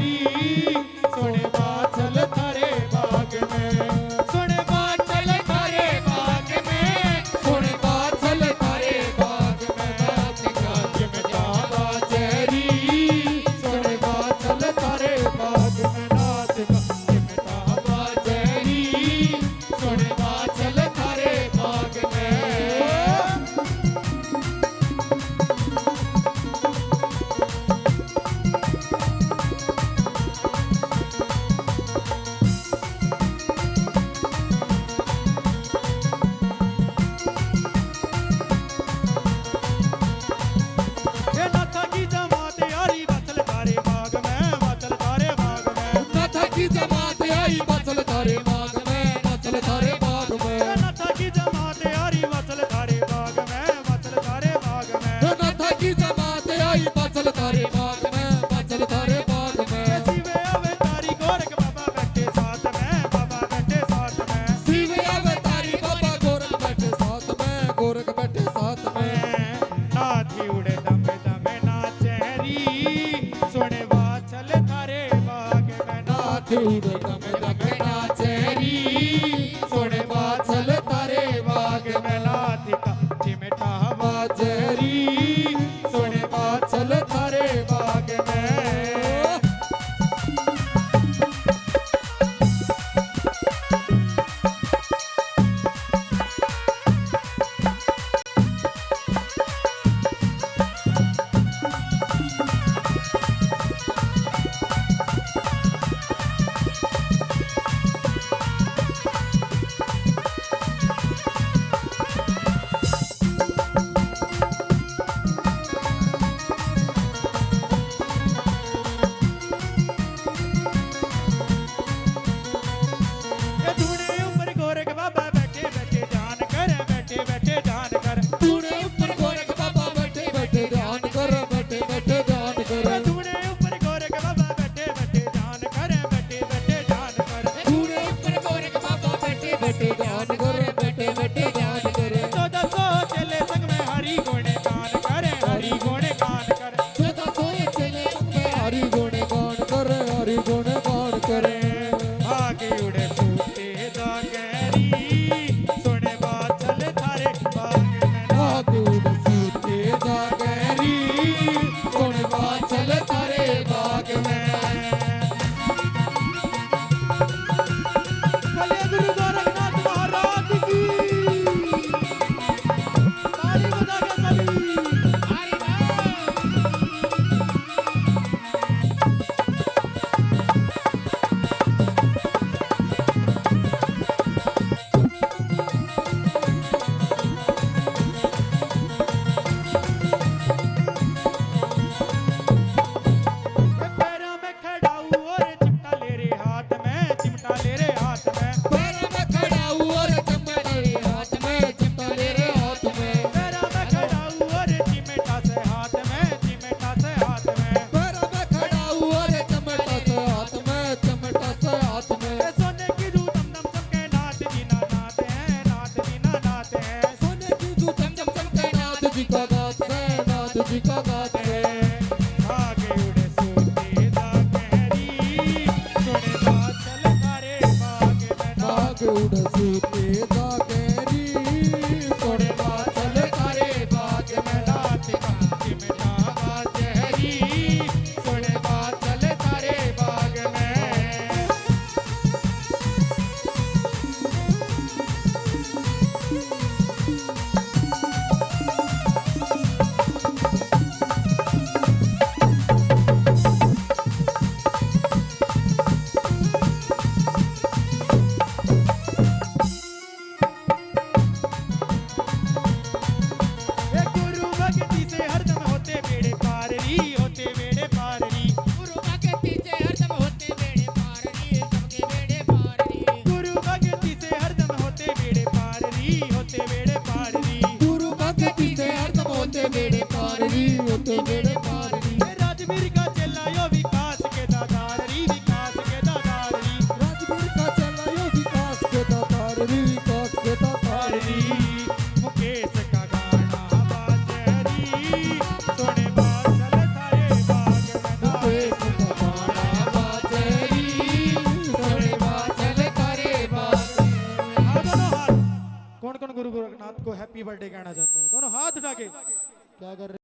Cherry सोने बाछल थारे बाग में सोने बाछल थारे बाग में सोने बाछल थारे बाग में नाथ का चिमटा बाचेरी सोने बाछल थारे बाग में नाथ का चिमटा बाचेरी सोने बाछल थारे बाग में ये नाथा की जमात यारी बाछल थारे बाग में बाछल थारे बाग में नाथा की जमात आई बाछल थारे बाग में बाछल थारे बाग में नाथा की जमात यारी बाछल थारे बाग में बाछल थारे बाग में नाथा की जमात आई बाछल थारे बाग में बाछल थारे बाग में सीवे आवे तारी गोरख बाबा बैठे साथ में बाबा बैठे साथ में सीवे आवे तारी बाबा गोरख बैठे साथ में गोरख बैठे साथ में नाथी उड़े दमे दमे नाचेरी सोने बाछल थारे बाग में नाथी उड़े दमे दमे नाचेरी सोने बाछल थारे बाग में नाथी का चिमटा बाचेरी सोने बाछल थारे बाग में कौन गुरु गोरखनाथ को हैप्पी बर्थडे कहना चाहता है? दोनों हाथ उठा के। क्या कर रहे